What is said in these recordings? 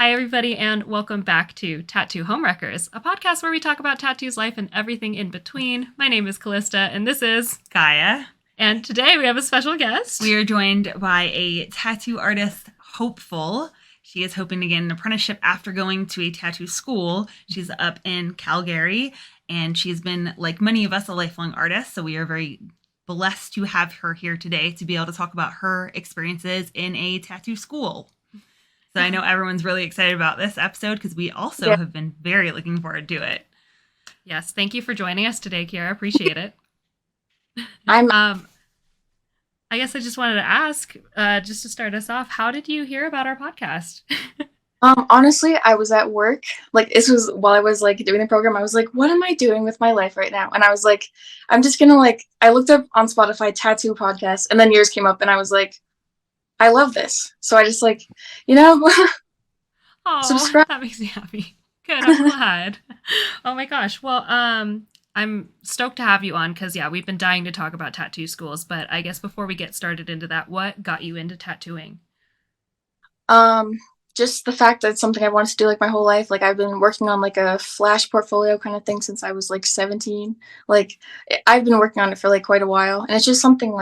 Hi, everybody, and welcome back to Tattoo Homewreckers, a podcast where we talk about tattoos, life, and everything in between. My name is Callista, and this is Gaia. And today we have a special guest. We are joined by a tattoo artist hopeful. She is hoping to get an apprenticeship after going to a tattoo school. She's up in Calgary, and she's been, like many of us, a lifelong artist. So we are very blessed to have her here today to be able to talk about her experiences in a tattoo school. So I know everyone's really excited about this episode because we also have been very looking forward to it. Yes, thank you for joining us today, Kiara. Appreciate it. I guess I just wanted to ask, just to start us off, how did you hear about our podcast? Honestly, I was at work. Like, this was while I was like doing the program. I was like, what am I doing with my life right now? And I was like, I'm just gonna I looked up on Spotify tattoo podcast, and then yours came up, and I was like, I love this. So I just Oh, subscribe. that makes me happy. Good, I'm glad. Oh my gosh. Well, I'm stoked to have you on because, yeah, we've been dying to talk about tattoo schools. But I guess before we get started into that, what got you into tattooing? Just the fact that it's something I wanted to do like my whole life. Like, I've been working on like a flash portfolio kind of thing since I was like 17. Like, I've been working on it for like quite a while, and it's just something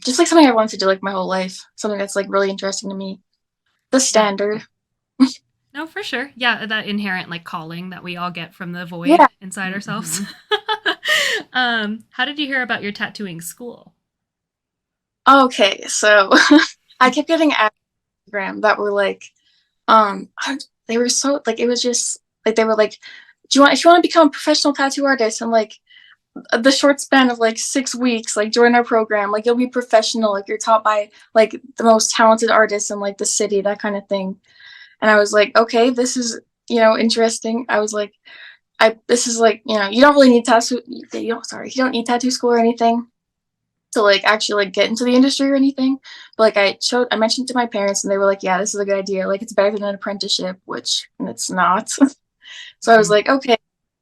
just like something I wanted to do like my whole life. Something that's like really interesting to me. The standard. No, for sure. Yeah, that inherent like calling that we all get from the void Yeah. inside ourselves. How did you hear about your tattooing school? Okay, so I kept getting ads on Instagram that were like, um, they were so like it was just like they were like, do you want if you want to become a professional tattoo artist in like the short span of like 6 weeks, like join our program, like you'll be professional, like you're taught by like the most talented artists in like the city, that kind of thing. And I was like, okay, this is interesting. I was like, I this is like you don't really need tattoo. You don't need tattoo school or anything to like actually like get into the industry or anything. But like I mentioned to my parents, and they were like, yeah, this is a good idea. Like, it's better than an apprenticeship, which it's not. So I was like, okay,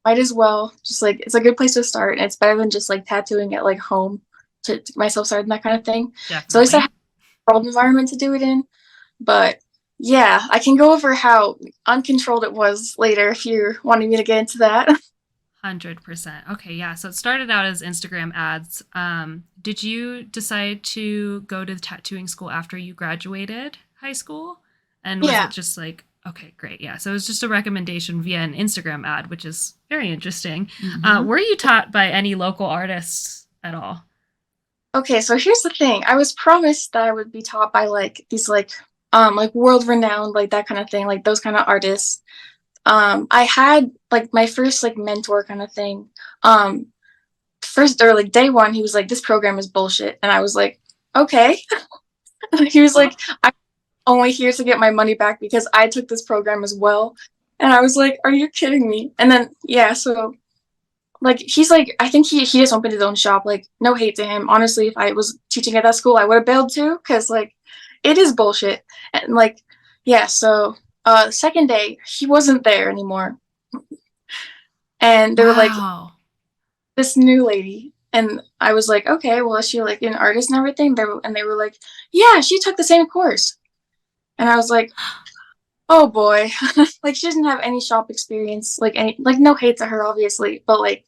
might as well. Just like, it's a good place to start, and it's better than just like tattooing at like home to myself started and that kind of thing. So at least I Definitely. have a controlled environment to do it in. But yeah, I can go over how uncontrolled it was later if you're wanting me to get into that. 100%. Okay, yeah. So it started out as Instagram ads. Did you decide to go to the tattooing school after you graduated high school? And was Yeah. it just like, okay, great. Yeah. So it was just a recommendation via an Instagram ad, which is very interesting. Were you taught by any local artists at all? Okay, so here's the thing. I was promised that I would be taught by like these like world renowned, like that kind of thing, like those kind of artists. I had like my first like mentor kind of thing. Um First, or like day one, he was like, this program is bullshit. And I was like, okay. He was like, I'm only here to get my money back because I took this program as well. And I was like, are you kidding me? And then yeah, so like he's like, I think he just opened his own shop. Like, no hate to him. Honestly, if I was teaching at that school, I would have bailed too, because like it is bullshit. And like, yeah, so second day, he wasn't there anymore. And they were like, Wow. this new lady. And I was like, okay, well, is she like an artist and everything? And they were like, yeah, she took the same course. And I was like, oh boy. Like, she doesn't have any shop experience, like any, like, no hate to her, obviously, but like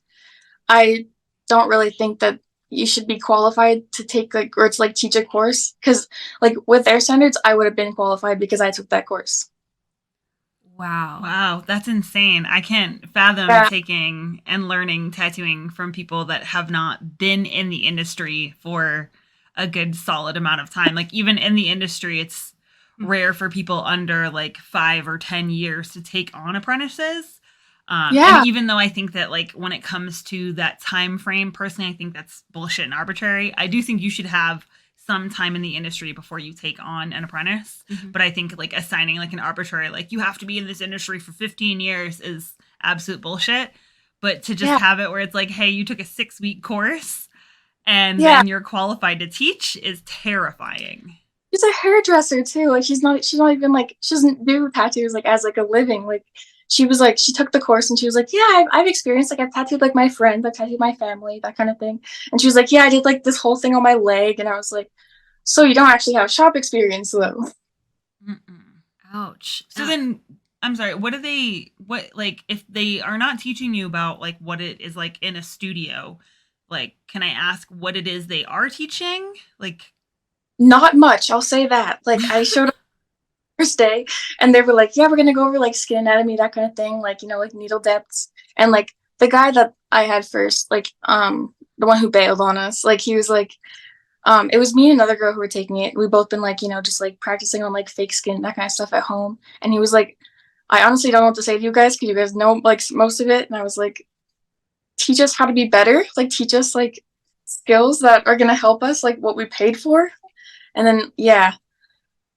I don't really think that you should be qualified to take like or to like teach a course, because like with their standards I would have been qualified because I took that course. Wow. Wow, that's insane. I can't fathom Yeah. taking and learning tattooing from people that have not been in the industry for a good solid amount of time. Like, even in the industry, it's rare for people under like 5 or 10 years to take on apprentices. Yeah. And even though I think that, like, when it comes to that time frame, personally, I think that's bullshit and arbitrary. I do think you should have some time in the industry before you take on an apprentice. Mm-hmm. But I think like assigning like an arbitrary, like, you have to be in this industry for 15 years is absolute bullshit. But to just Yeah. have it where it's like, hey, you took a 6 week course and Yeah. then you're qualified to teach is terrifying. She's a hairdresser too. Like, she's not even like, she doesn't do tattoos like as like a living. Like, she was like, she took the course and she was like, yeah, I've experienced, like, I've tattooed like my friends, I've tattooed my family, that kind of thing. And she was like, yeah, I did like this whole thing on my leg. And I was like, so you don't actually have shop experience though. Mm-mm. Ouch. So then, I'm sorry, what, if they are not teaching you about, like, what it is like in a studio, like, can I ask what it is they are teaching? Like, Not much, I'll say that. Like, I showed up first day, and they were like, "Yeah, we're gonna go over like skin anatomy, that kind of thing, like like needle depths." And like the guy that I had first, like the one who bailed on us, like he was like, it was me and another girl who were taking it. We both been like just like practicing on like fake skin, that kind of stuff at home. And he was like, "I honestly don't know what to say to you guys because you guys know like most of it." And I was like, "Teach us how to be better. Like teach us like skills that are gonna help us, like what we paid for." And then yeah,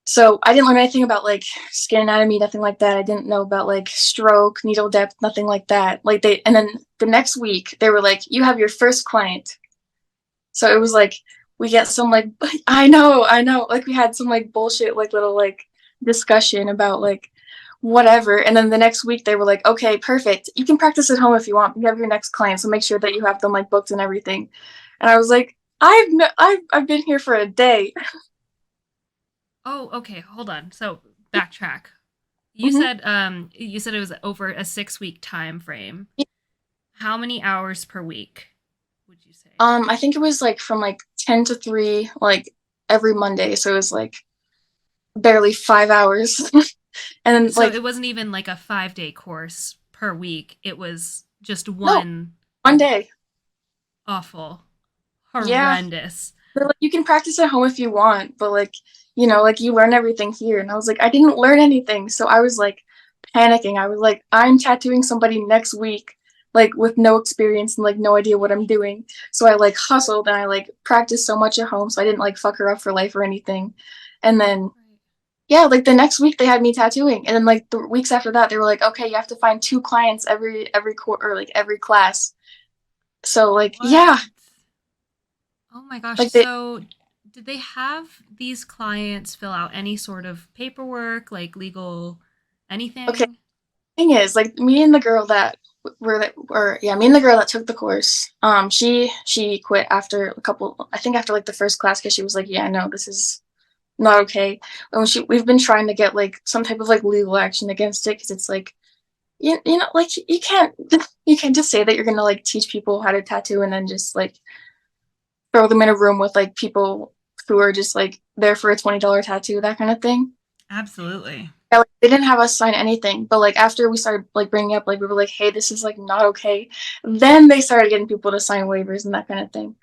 so I didn't learn anything about like skin anatomy, nothing like that. I didn't know about like stroke, needle depth, nothing like that. Like and then the next week they were like, "You have your first client." So it was like we get some like I know. Like we had some like bullshit like little like discussion about like whatever. And then the next week they were like, "Okay, perfect. You can practice at home if you want. You have your next client, so make sure that you have them like booked and everything." And I was like, I've been here for a day." Oh, okay. Hold on. So backtrack. Mhm. You said it was over a 6 week time frame. How many hours per week would you say? I think it was like from like 10 to 3, like every Monday. So it was like barely 5 hours. And then So like it wasn't even like a 5 day course per week. It was just no, one one day. awful, Yeah. horrendous. They're like, "You can practice at home if you want, but like, like you learn everything here." And I was like, I didn't learn anything. So I was like panicking. I was like, I'm tattooing somebody next week, like with no experience and like no idea what I'm doing. So I like hustled and I like practiced so much at home so I didn't like fuck her up for life or anything. And then Right. yeah, like the next week they had me tattooing, and then like the weeks after that they were like, "Okay, you have to find 2 clients every quarter or like every class." So like yeah, what? Oh my gosh. like the So did they have these clients fill out any sort of paperwork, like legal okay, anything? thing is like me and the girl that were yeah, me and the girl that took the course, she quit after a couple, I think after like the first class because she was like, "Yeah, no, this is not okay." And we've been trying to get like some type of like legal action against it because it's like like you can't you can't just say that you're gonna like teach people how to tattoo and then just like throw them in a room with like people who are just like there for a $20 tattoo, that kind of thing. Absolutely. Yeah, like, they didn't have us sign anything, but like after we started like bringing up, like we were like, "Hey, this is like not okay." Then they started getting people to sign waivers and that kind of thing.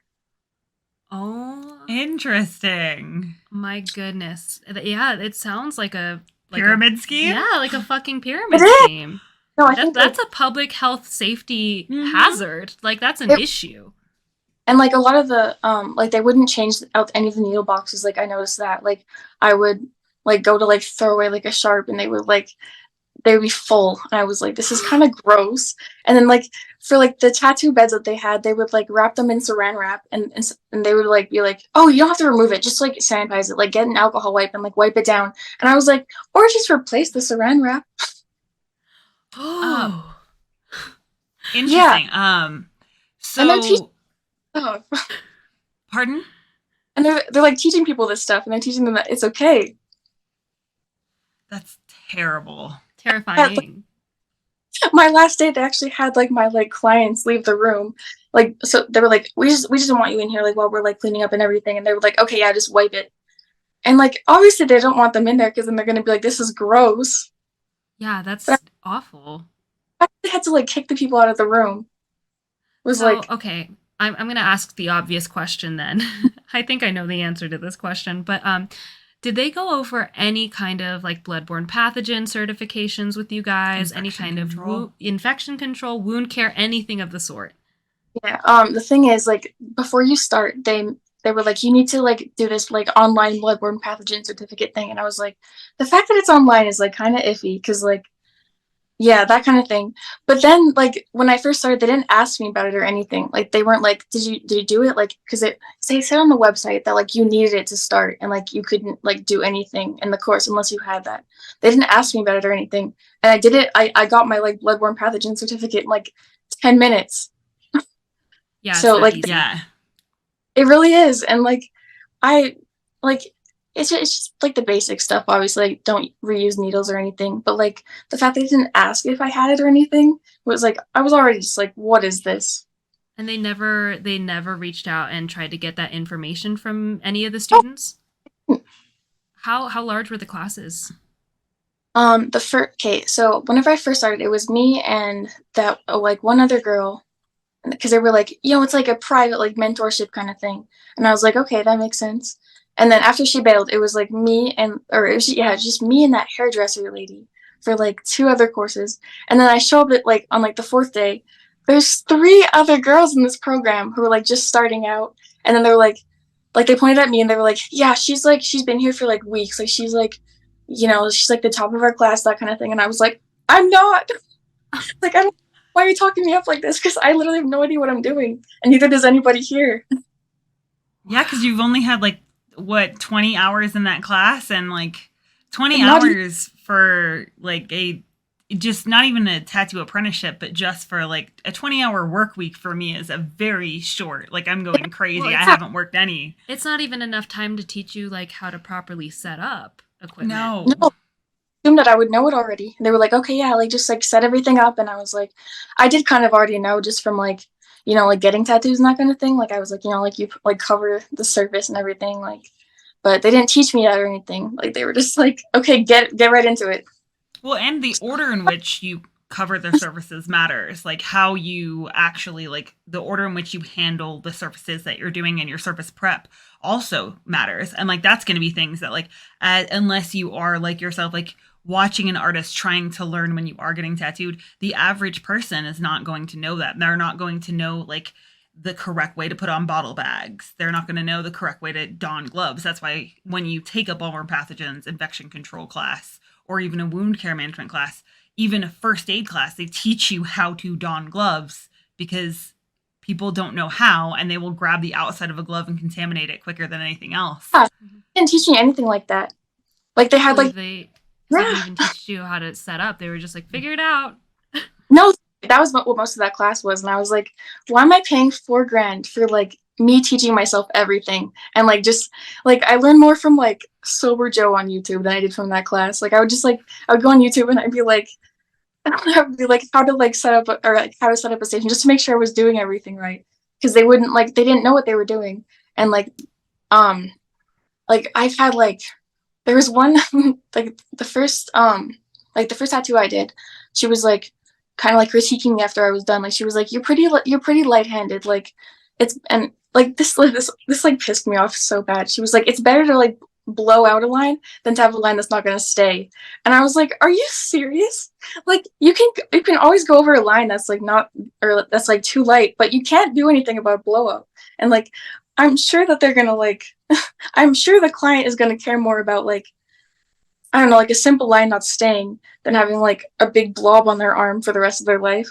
Oh Interesting. my goodness. Yeah, it sounds like a Pyramid scheme? yeah, like a fucking It pyramid is. scheme. No, I think like That's a public health safety Mm-hmm. hazard. Like that's an it, issue. and like a lot of the like they wouldn't change out any of the needle boxes. Like I noticed that like I would like go to like throw away like a sharp and they would be full, and I was like, "This is kind of gross." And then like for like the tattoo beds that they had, they would like wrap them in saran wrap, and they would like be like, "Oh, you don't have to remove it, just like sanitize it, like get an alcohol wipe and like wipe it down." And I was like, "Or just replace the saran wrap." Um, Oh. Yeah, interesting. and they're teaching So, stuff, pardon? and they're like teaching people this stuff, and they're teaching them that it's okay. That's terrible. Yeah, like, Terrifying. my last day, they actually had like my like clients leave the room, like so they were like, "We just don't want you in here like while we're like cleaning up and everything," and they were like, "Okay, yeah, just wipe it." And like obviously they don't want them in there because then they're gonna be like, "This is gross." Yeah, But that's awful. I had to like kick the people out of the room. It was So, like, okay, I'm going to ask the obvious question then. I think I know the answer to this question, but did they go over any kind of like bloodborne pathogen certifications with you guys? Any Infection kind of control. infection control, wound care, anything of the sort? yeah. The thing is, like, before you start, they were like, "You need to like do this like online bloodborne pathogen certificate thing," and I was like, the fact that it's online is like kind of iffy because like yeah, that kind of thing. But then like when I first started, they didn't ask me about it or anything. Like they weren't like, did you do it?" Like because they said on the website that like you needed it to start and like you couldn't like do anything in the course unless you had that. They didn't ask me about it or anything, and I did it. I got my like bloodborne pathogen certificate in like 10 minutes. Yeah, it's So that like easy. Yeah. it really is, and like I like it's just like the basic stuff. Obviously, like, don't reuse needles or anything. But like the fact they didn't ask if I had it or anything was like I was already just like, what is this? And they never reached out and tried to get that information from any of the Oh, students? How large were the classes? the first okay. So whenever I first started, it was me and that like one other girl, because they were like, it's like a private like mentorship kind of thing, and I was like, okay, that makes sense. And then after she bailed, it was like me and or it was, yeah, just me and that hairdresser lady for like two other courses. And then I show up at like on like the fourth day. There's three other girls in this program who were like just starting out, and then they were like they pointed at me and they were like, she's been here for like weeks, like she's like, she's like the top of our class, that kind of thing. And I was like, I'm not. Like, I don't. Why are you talking me up like this? Because I literally have no idea what I'm doing, and neither does anybody here. Yeah, because you've only had like what 20 hours in that class, and like 20 Not even, hours for like a just not even a tattoo apprenticeship, but just for like a 20-hour work week for me is a very short. Like I'm going Well, crazy. I it's haven't worked any. it's not even enough time to teach you like how to properly set up equipment. No. no, assumed that I would know it already. And they were like, okay, yeah, like just like set everything up. And I was like, I did kind of already know just from like, like getting tattoos and that kind of thing. Like I was like, like you like cover the surface and everything. Like, but they didn't teach me that or anything. Like they were just like, okay, get right into it. Well, and the order in which you cover the surfaces matters. Like how you actually like the order in which you handle the surfaces that you're doing in your surface prep also matters. And like that's going to be things that like unless you are like yourself like watching an artist trying to learn when you are getting tattooed, the average person is not going to know that. They're not going to know like the correct way to put on bottle bags. They're not going to know the correct way to don gloves. That's why when you take a bloodborne pathogens infection control class or even a wound care management class, even a first aid class, they teach you how to don gloves because people don't know how and they will grab the outside of a glove and contaminate it quicker than anything else. Yeah, Mhm. they didn't teach me anything like that. Like they had Really, like, they didn't yeah, even teach you how to set up. They were just like, figure it out. no, that was what most of that class was. And I was like, why am I paying 4 grand for like me teaching myself everything? And like just like I learned more from like Sober Joe on YouTube than I did from that class. Like I would go on YouTube and I'd be like, I don't know, I'd be like how to like set up or like how to set up a station just to make sure I was doing everything right. Because they didn't know what they were doing. And um like I've had like there was one like the first tattoo I did, she was like kind of like critiquing me after I was done. Like she was like, you're pretty light-handed. Like it's and like this like pissed me off so bad. She was like, it's better to like blow out a line than to have a line that's not gonna stay. And I was like, are you serious? Like you can always go over a line that's like not or that's like too light, but you can't do anything about blowout. And like I'm sure that they're gonna like I'm sure the client is gonna care more about like I don't know, like a simple line not staying than having like a big blob on their arm for the rest of their life.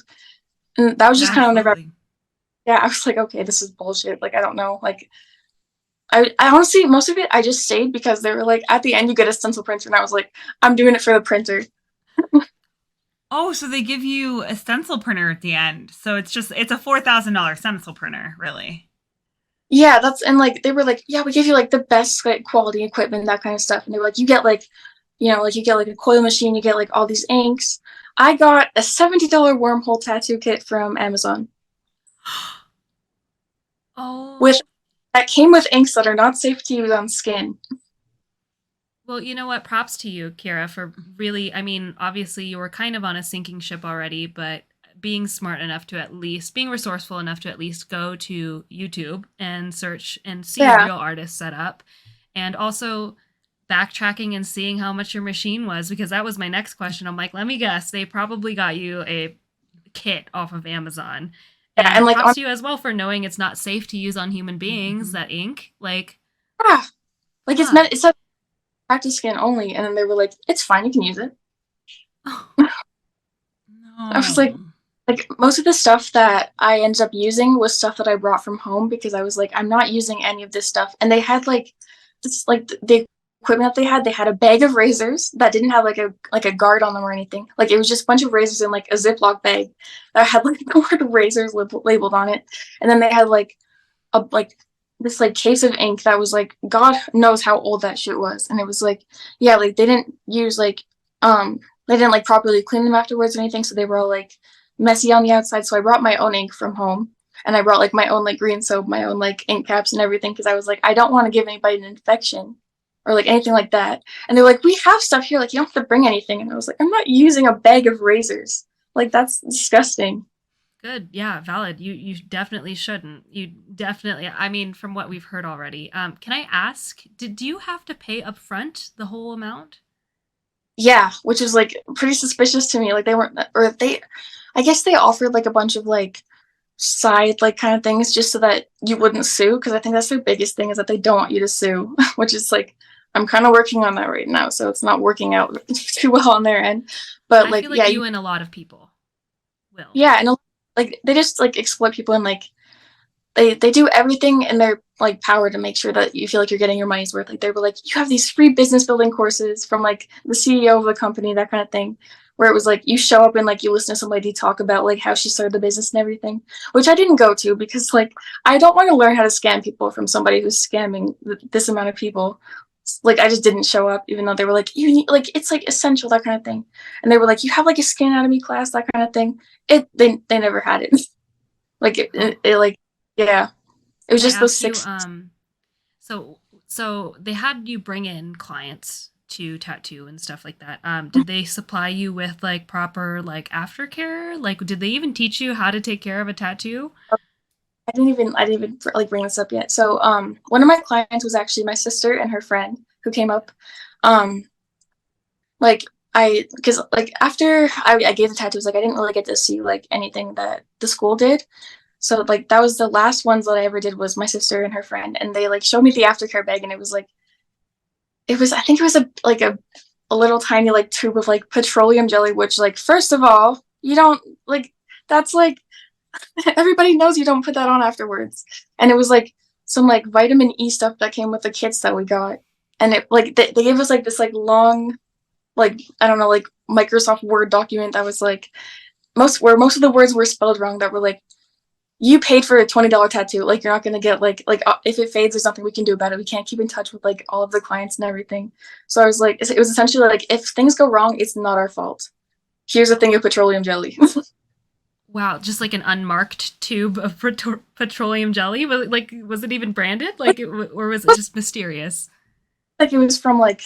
And that was just kind of whenever, Absolutely. yeah, I was like, okay, this is bullshit. Like, I don't know. Like, I honestly, most of it, I just stayed because they were like, at the end, you get a stencil printer. And I was like, I'm doing it for the printer. Oh, so they give you a stencil printer at the end. So it's a $4,000 stencil printer, really. Yeah, and like, they were like, yeah, we give you like the best like quality equipment, that kind of stuff. And they were like, you get like, like you get like a coil machine, you get like all these inks. I got a $70 wormhole tattoo kit from Amazon Oh, with that came with inks that are not safe to use on skin. well, you know what? Props to you, Kira, for really, I mean, obviously you were kind of on a sinking ship already, but being smart enough to at least, being resourceful enough to at least go to YouTube and search and see a Yeah. real artist set up. And also backtracking and seeing how much your machine was, because that was my next question. I'm like, let me guess, they probably got you a kit off of Amazon. Yeah, And and like props to you as well for knowing it's not safe to use on human beings, Mhm. that ink. Like, yeah, like huh. it's a practice skin only, and then they were like, it's fine, you can use it. I was No. like most of the stuff that I ended up using was stuff that I brought from home because I was like, I'm not using any of this stuff. And they had like this like the equipment that they had a bag of razors that didn't have like a guard on them or anything. Like it was just a bunch of razors in like a Ziploc bag that had like the word razors labeled on it. And then they had like a like this like case of ink that was like God knows how old that shit was, and it was like, yeah, like they didn't use like they didn't like properly clean them afterwards or anything, so they were all like messy on the outside. So I brought my own ink from home, and I brought like my own like green soap, my own like ink caps and everything, because I was like, I don't want to give anybody an infection or like anything like that. And they're like, we have stuff here, like you don't have to bring anything. And I was like, I'm not using a bag of razors. Like that's disgusting. Good. Yeah, valid. You definitely shouldn't. You definitely, I mean, from what we've heard already. Can I ask, did you have to pay up front the whole amount? Yeah, which is like pretty suspicious to me. Like they weren't, or they, I guess they offered like a bunch of like side like kind of things just so that you wouldn't sue. Because I think that's their biggest thing is that they don't want you to sue, which is like I'm kind of working on that right now, so it's not working out too well on their end. But I like, feel like yeah, you and a lot of people will. yeah, and like they just like exploit people and like they do everything in their like power to make sure that you feel like you're getting your money's worth. Like they were like, you have these free business building courses from like the CEO of the company, that kind of thing. Where it was like you show up and like you listen to somebody talk about like how she started the business and everything, which I didn't go to because like I don't want to learn how to scam people from somebody who's scamming this amount of people. Like I just didn't show up, even though they were like, you need like it's like essential, that kind of thing. And they were like, you have like a skin anatomy class, that kind of thing. They never had it. Like Oh, it like yeah. It was can I just those ask you, 6. so they had you bring in clients to tattoo and stuff like that. Did they supply you with like proper like aftercare? Like, did they even teach you how to take care of a tattoo? I didn't even like bring this up yet. So one of my clients was actually my sister and her friend who came up. Um like I because like after I gave the tattoos, like I didn't really get to see like anything that the school did. So like that was the last ones that I ever did was my sister and her friend, and they like showed me the aftercare bag, and it was like I think it was a little tiny like tube of like petroleum jelly, which like first of all you don't like that's like everybody knows you don't put that on afterwards. And it was like some like vitamin E stuff that came with the kits that we got. And it like they gave us like this like long like I don't know like Microsoft Word document that was like most of the words were spelled wrong that were like you paid for a $20 tattoo. Like you're not gonna get if it fades, there's nothing we can do about it. We can't keep in touch with like all of the clients and everything. So I was like, it was essentially like if things go wrong, it's not our fault. Here's a thing of petroleum jelly. Wow, just like an unmarked tube of petroleum jelly. Was it even branded? Like, or was it just mysterious? Like it was from like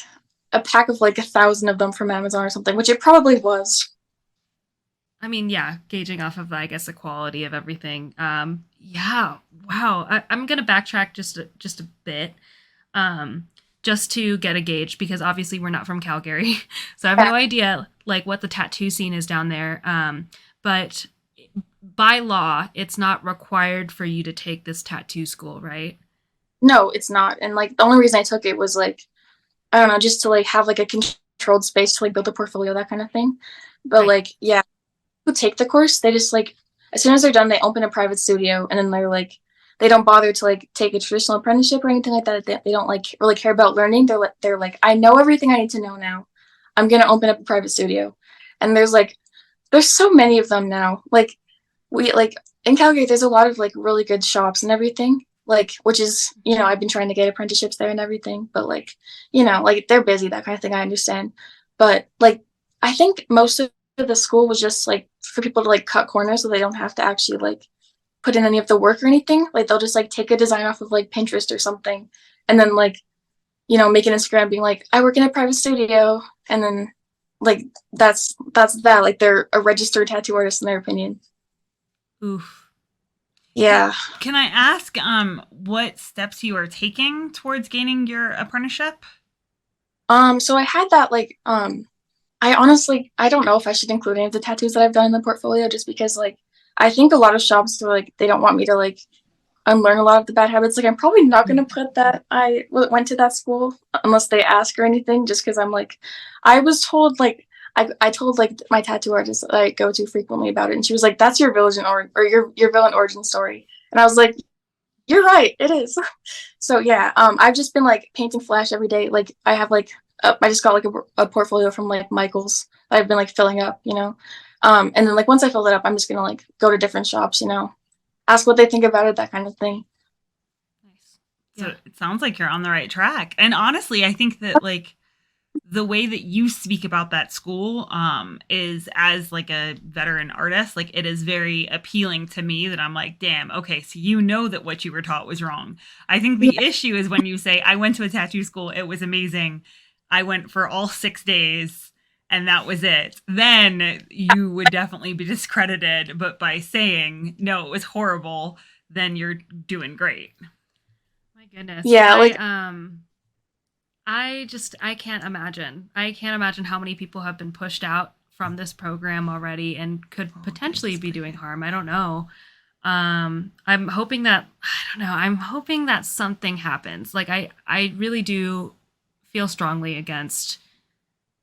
a pack of like 1,000 of them from Amazon or something, which it probably was. I mean, yeah, gauging off of, I guess, the quality of everything. Yeah, wow. I'm gonna backtrack just a bit, just to get a gauge because obviously we're not from Calgary, so I have Yeah. no idea like what the tattoo scene is down there. But by law, it's not required for you to take this tattoo school, right? No, it's not. And like the only reason I took it was like I don't know, just to like have like a controlled space to like build a portfolio, that kind of thing. But Right. like yeah, who take the course, they just like as soon as they're done, they open a private studio, and then they're like they don't bother to like take a traditional apprenticeship or anything like that. They don't like really care about learning. They're like I know everything I need to know now. I'm gonna open up a private studio, and there's so many of them now. Like we like in Calgary, there's a lot of like really good shops and everything. Like, which is, I've been trying to get apprenticeships there and everything, but like, like they're busy, that kind of thing. I understand, but like, I think most of the school was just like for people to like cut corners, so they don't have to actually like put in any of the work or anything. Like, they'll just like take a design off of like Pinterest or something, and then like, make an Instagram being like, I work in a private studio, and then like that's that. Like, they're a registered tattoo artist in their opinion. Oof. Yeah. Can I ask what steps you are taking towards gaining your apprenticeship? So I had that I honestly I don't know if I should include any of the tattoos that I've done in the portfolio just because like I think a lot of shops are like they don't want me to like unlearn a lot of the bad habits. Like I'm probably not gonna put that went to that school unless they ask or anything, just because I'm like I was told like I told like my tattoo artist that I go to frequently about it, and she was like, "That's your your villain origin story," and I was like, "You're right, it is." So yeah, I've just been like painting flash every day. Like I have like I just got like a portfolio from like Michaels that I've been like filling up. And then like once I fill it up, I'm just gonna like go to different shops, ask what they think about it, that kind of thing. Nice. So it sounds like you're on the right track. And honestly, I think that like the way that you speak about that school is as like a veteran artist, like it is very appealing to me that I'm like, damn, okay, so you know that what you were taught was wrong. I think the issue is when you say, I went to a tattoo school, it was amazing. I went for all 6 days and that was it. Then you would definitely be discredited. But by saying, no, it was horrible, then you're doing great. My goodness. Yeah, like I can't imagine. I can't imagine how many people have been pushed out from this program already and could potentially be doing harm. I don't know. I'm hoping that I don't know. I'm hoping that something happens. Like I really do feel strongly against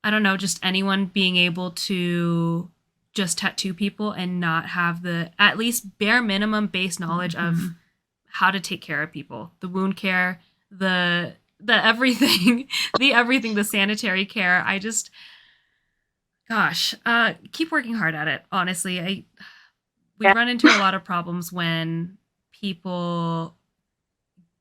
I don't know, just anyone being able to just tattoo people and not have the at least bare minimum base knowledge of how to take care of people, the wound care, the everything, the sanitary care. I just, gosh, keep working hard at it. Honestly, we run into a lot of problems when people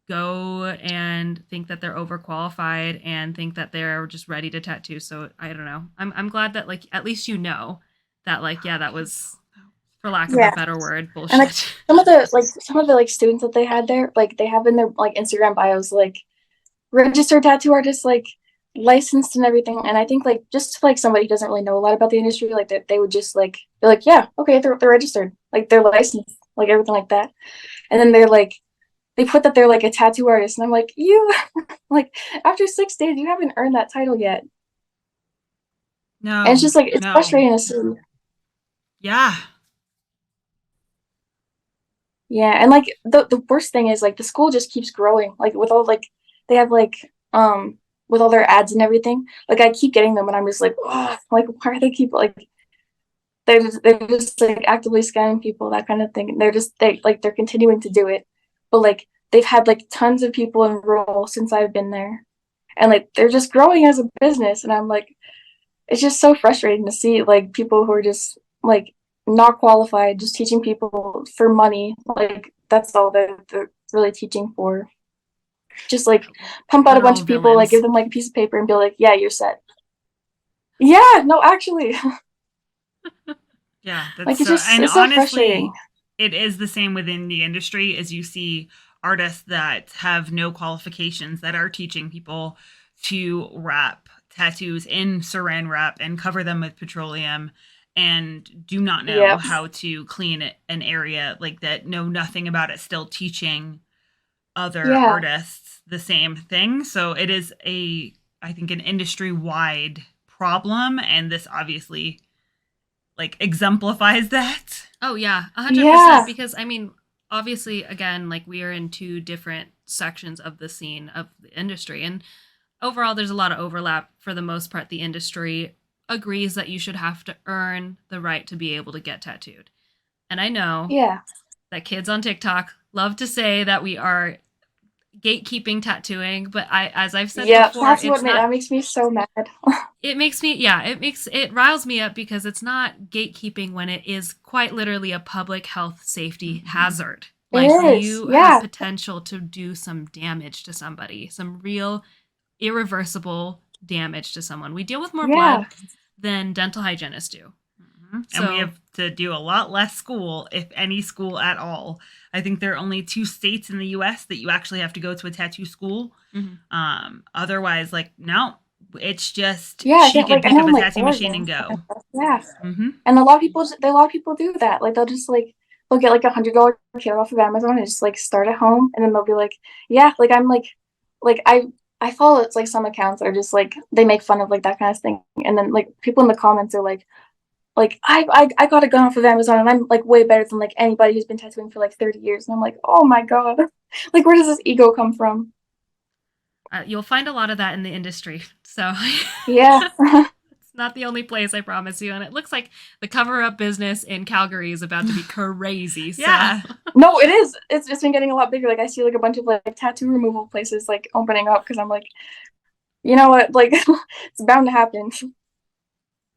go and think that they're overqualified and think that they're just ready to tattoo. So I don't know. I'm glad that like at least you know that like yeah that was for lack of a better word bullshit. And like some of the like students that they had there, like they have in their like Instagram bios like registered tattoo artist, like licensed and everything. And I think like just like somebody who doesn't really know a lot about the industry, like that they would just like be like, yeah, okay, they're registered, like they're licensed, like everything like that. And then they're like they put that they're like a tattoo artist, and I'm like, you like after 6 days, you haven't earned that title yet. No, and it's just like it's frustrating to see. Yeah. Yeah, and like the worst thing is like the school just keeps growing. Like with all like they have like with all their ads and everything. Like I keep getting them, and I'm just like, oh, like why are they keep like they're just like actively scamming people, that kind of thing. And they're continuing to do it, but like they've had like tons of people enroll since I've been there, and like they're just growing as a business. And I'm like, it's just so frustrating to see like people who are just like not qualified, just teaching people for money. Like that's all they're really teaching for. Just like pump out a bunch of people, like give them like a piece of paper and be like, yeah, you're set. Yeah, no, actually. Yeah, that's like it's so, just and it's honestly, so frustrating. it is the same within the industry as you see artists that have no qualifications that are teaching people to wrap tattoos in saran wrap and cover them with petroleum and do not know how to clean an area like that, know nothing about it, still teaching other artists the same thing. So it is I think an industry wide problem, and this obviously like exemplifies that. Oh yeah, 100%. Because I mean, obviously, again, like we are in two different sections of the scene of the industry, and overall, there's a lot of overlap. For the most part, the industry agrees that you should have to earn the right to be able to get tattooed. And I know that kids on TikTok love to say that we are gatekeeping tattooing, but as I've said before, that's what that makes me so mad. it riles me up because it's not gatekeeping when it is quite literally a public health safety hazard. Like you have potential to do some damage to somebody, some real irreversible damage to someone. We deal with more blood than dental hygienists do. So, and we have to do a lot less school, if any school at all. I think there are only 2 states in the U.S. that you actually have to go to a tattoo school. Otherwise, like, no, it's just she can pick up a tattoo machine and go. And a lot of people do that. Like they'll just like they'll get like $100 kit off of Amazon and just like start at home, and then they'll be like, yeah, like I'm like I follow it's like some accounts that are just like they make fun of like that kind of thing, and then like people in the comments are like I got a gun off of Amazon and I'm like way better than like anybody who's been tattooing for like 30 years. And I'm like, oh my God, like where does this ego come from? You'll find a lot of that in the industry. So yeah. It's not the only place, I promise you. And it looks like the cover-up business in Calgary is about to be crazy. So. Yeah. No, it is. It's been getting a lot bigger. Like I see like a bunch of like tattoo removal places like opening up because I'm like, you know what, like it's bound to happen.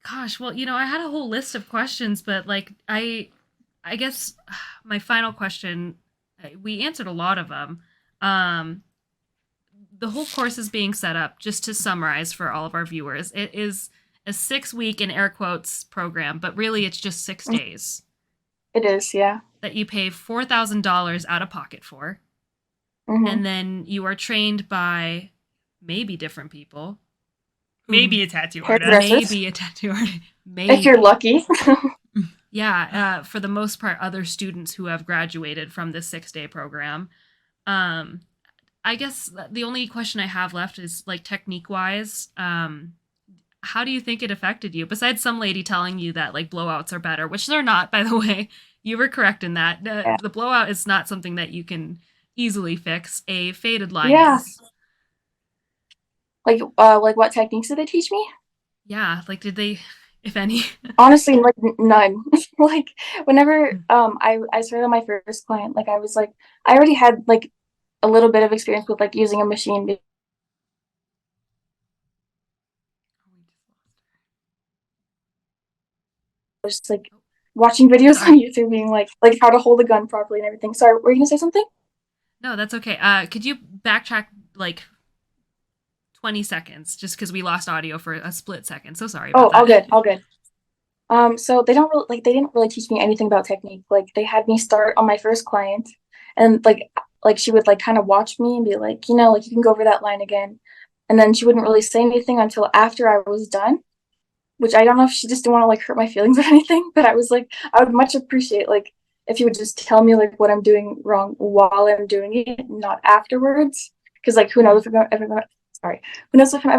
Gosh, well, I had a whole list of questions, but like I guess my final question, we answered a lot of them. the whole course is being set up, just to summarize for all of our viewers. It is a 6-week, in air quotes, program, but really it's just 6 days. It is, yeah. That you pay $4,000 out of pocket for. Mm-hmm. And then you are trained by maybe different people. Maybe a tattoo artist. Maybe a tattoo artist. Maybe. If you're lucky. Yeah, for the most part, other students who have graduated from this 6-day program. I guess the only question I have left is, like, technique-wise, how do you think it affected you? Besides some lady telling you that, like, blowouts are better, which they're not, by the way. You were correct in that. The blowout is not something that you can easily fix. A faded line is. Like what techniques did they teach me? Yeah, like, did they, if any? Honestly, like, none. Like, whenever I started my first client, like, I was like, I already had like a little bit of experience with like using a machine. I was just like watching videos on YouTube being like how to hold a gun properly and everything. Sorry, were you gonna say something? No, that's okay. Could you backtrack like 20 seconds, just because we lost audio for a split second? So sorry about that. All good. So they didn't really teach me anything about technique. Like, they had me start on my first client, and like she would like kind of watch me and be like, like, you can go over that line again, and then she wouldn't really say anything until after I was done. Which I don't know if she just didn't want to like hurt my feelings or anything, but I was like, I would much appreciate like if you would just tell me like what I'm doing wrong while I'm doing it, not afterwards. Because like, who knows if I'm ever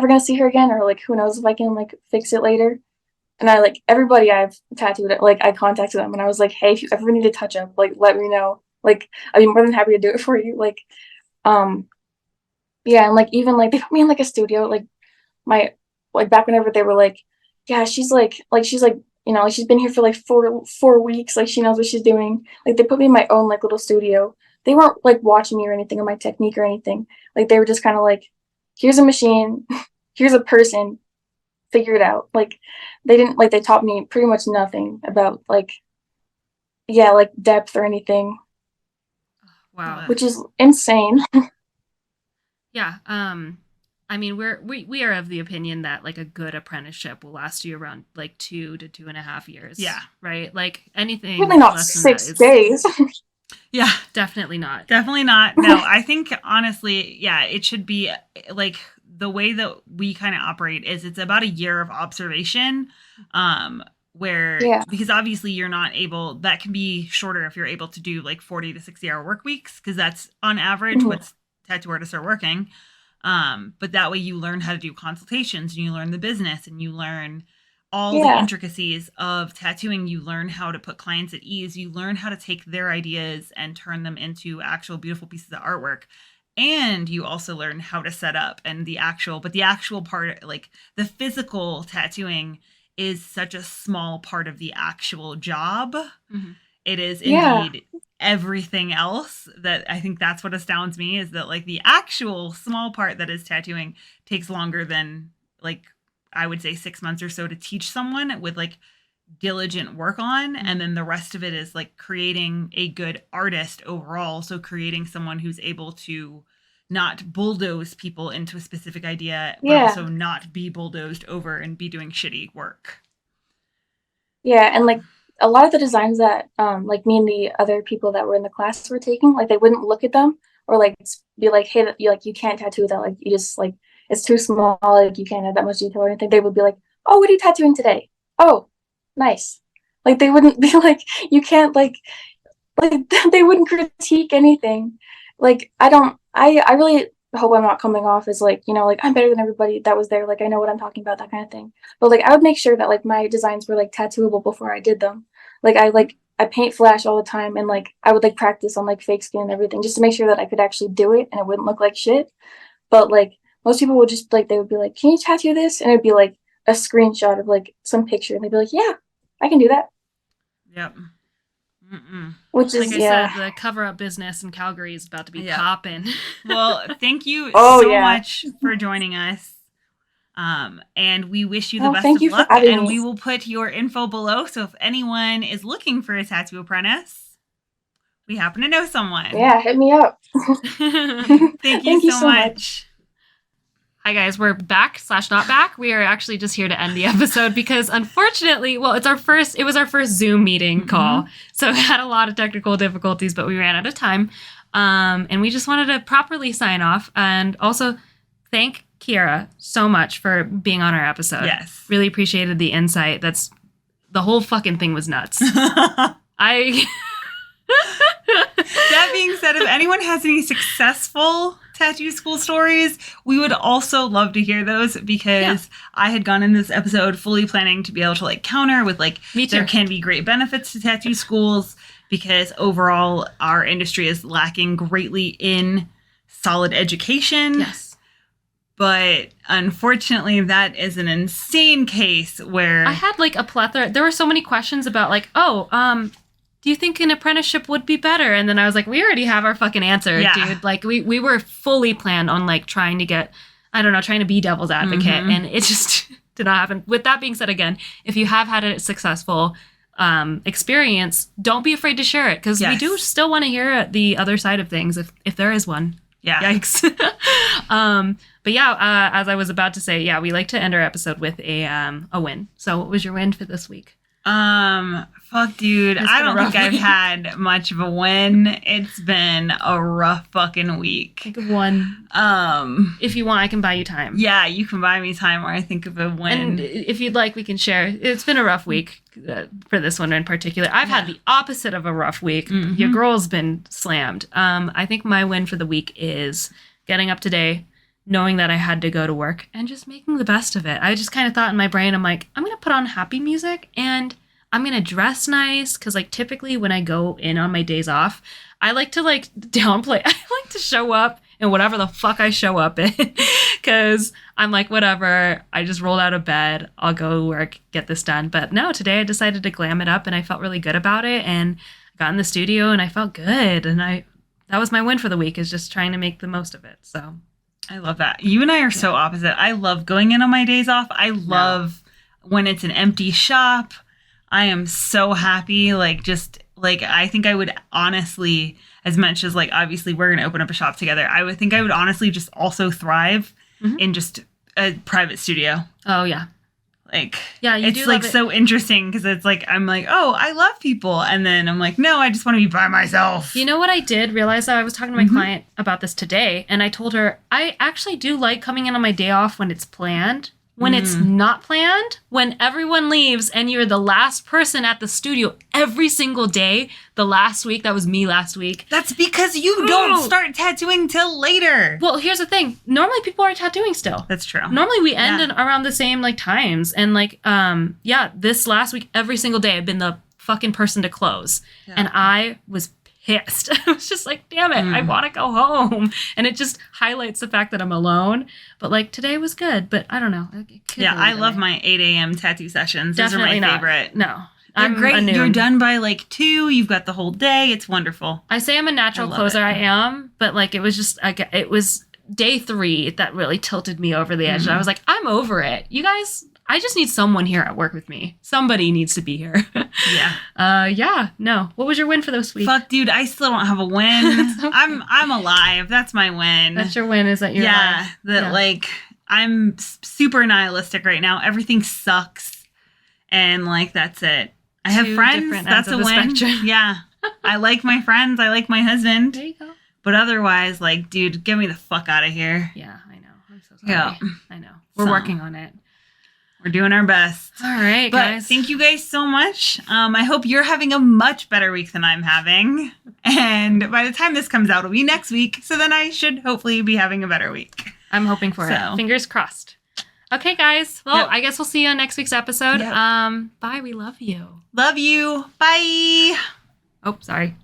gonna see her again, or like who knows if I can like fix it later. And I like everybody I've tattooed, like I contacted them and I was like, hey, if you ever need a touch up, like let me know. Like, I'd be more than happy to do it for you. Like, yeah, and like even like they put me in like a studio, like my like back whenever they were like, yeah, she's like she's been here for like four weeks, like she knows what she's doing. Like, they put me in my own like little studio. They weren't like watching me or anything, or my technique or anything. Like, they were just kind of like, here's a machine, here's a person, figure it out. Like, they taught me pretty much nothing about like depth or anything. Wow. Which is insane. Yeah. I mean, we are of the opinion that like a good apprenticeship will last you around like 2 to 2.5 years. Yeah. Right. Like, anything Really not less than 6 days. Yeah. Definitely not. Definitely not. No, I think honestly, yeah, it should be like the way that we kind of operate is it's about a year of observation. Because obviously you're not able, that can be shorter if you're able to do like 40 to 60 hour work weeks, because that's on average what tattoo artists are working. But that way you learn how to do consultations, and you learn the business, and you learn all the intricacies of tattooing. You learn how to put clients at ease. You learn how to take their ideas and turn them into actual beautiful pieces of artwork. And you also learn how to set up and the actual part, like the physical tattooing, is such a small part of the actual job. Mm-hmm. It is indeed everything else. That I think that's what astounds me, is that like the actual small part that is tattooing takes longer than, like, I would say 6 months or so to teach someone with like diligent work on. And then the rest of it is like creating a good artist overall. So creating someone who's able to not bulldoze people into a specific idea, but also not be bulldozed over and be doing shitty work. Yeah, and like a lot of the designs that like me and the other people that were in the class were taking, like they wouldn't look at them or like be like, hey, you can't tattoo that, like you just like it's too small, like you can't have that much detail or anything. They would be like, oh, what are you tattooing today? Oh, nice. Like, they wouldn't be like, you can't like they wouldn't critique anything. Like, I really hope I'm not coming off as like, like I'm better than everybody that was there, like I know what I'm talking about, that kind of thing. But like I would make sure that like my designs were like tattooable before I did them. Like I paint flash all the time, and like I would like practice on like fake skin and everything just to make sure that I could actually do it and it wouldn't look like shit. But like most people would just like, they would be like, can you tattoo this? And it'd be like a screenshot of like some picture, and they'd be like, yeah, I can do that. Yep. Which is, like I said, the cover-up business in Calgary is about to be popping. Well, thank you so much for joining us. And we wish you the best of luck. And we will put your info below. So if anyone is looking for a tattoo apprentice, we happen to know someone. Yeah, hit me up. Thank you so much. Hi guys, we're back / not back. We are actually just here to end the episode because unfortunately, well, it was our first Zoom meeting call. So we had a lot of technical difficulties, but we ran out of time. And we just wanted to properly sign off and also thank Kiera so much for being on our episode. Yes. Really appreciated the insight. The whole fucking thing was nuts. That being said, if anyone has any successful tattoo school stories, we would also love to hear those because I had gone in this episode fully planning to be able to like counter with like there can be great benefits to tattoo schools because overall our industry is lacking greatly in solid education. Yes. But unfortunately, that is an insane case where I had like a plethora. There were so many questions about like, do you think an apprenticeship would be better? And then I was like, we already have our fucking answer, dude. Like we were fully planned on like trying to be devil's advocate. And it just did not happen. With that being said, again, if you have had a successful experience, don't be afraid to share it. Because we do still want to hear the other side of things if there is one. Yeah. Yikes. But yeah, as I was about to say, we like to end our episode with a win. So what was your win for this week? Fuck, dude. I don't think I've had much of a win. It's been a rough fucking week. Think of one. If you want, I can buy you time. Yeah, you can buy me time where I think of a win. And if you'd like, we can share. It's been a rough week for this one in particular. I've had the opposite of a rough week. Your girl's been slammed. I think my win for the week is getting up today, knowing that I had to go to work and just making the best of it. I just kind of thought in my brain, I'm like, I'm going to put on happy music and I'm going to dress nice. Cause like typically when I go in on my days off, I like to like downplay. I like to show up in whatever the fuck I show up in. Cause I'm like, whatever, I just rolled out of bed. I'll go work, get this done. But no, today I decided to glam it up and I felt really good about it. And I got in the studio and I felt good. And that was my win for the week, is just trying to make the most of it. So I love that. You and I are so opposite. I love going in on my days off. I love when it's an empty shop. I am so happy. Like, just like, I think I would honestly, as much as like, obviously we're going to open up a shop together, I would think I would honestly just also thrive in just a private studio. Oh yeah. Like, it's like so interesting because it's like, I'm like, oh, I love people. And then I'm like, no, I just want to be by myself. You know what I did realize? That I was talking to my client about this today, and I told her I actually do like coming in on my day off when it's planned. When it's not planned, when everyone leaves and you're the last person at the studio every single day, the last week, that was me last week. That's because you don't start tattooing till later. Well, here's the thing. Normally people are tattooing still. That's true. Normally we end around the same like times. And like, this last week, every single day I've been the fucking person to close. Yeah. And I was pissed. I was just like, damn it, I want to go home. And it just highlights the fact that I'm alone. But like today was good, but I don't know. I love my 8 a.m. tattoo sessions. Definitely Those are my favorite. No. I'm great. You're done by like 2. You've got the whole day. It's wonderful. I say I'm a natural closer. I am, but like it was just it was day 3 that really tilted me over the edge. And I was like, I'm over it. You guys, I just need someone here at work with me. Somebody needs to be here. No. What was your win for this week? Fuck, dude, I still don't have a win. Okay. I'm alive. That's my win. That's your win, is that you're alive? Like, I'm super nihilistic right now. Everything sucks. And like, that's it. I have friends. That's a win. Yeah. I like my friends. I like my husband. There you go. But otherwise, like, dude, get me the fuck out of here. Yeah, I know. I'm so sorry. Yeah. I know. We're working on it. We're doing our best. All right, guys. Thank you guys so much. I hope you're having a much better week than I'm having. And by the time this comes out, it'll be next week. So then I should hopefully be having a better week. I'm hoping for it. Fingers crossed. Okay, guys. Well, I guess we'll see you on next week's episode. Yep. Bye. We love you. Love you. Bye. Oh, sorry.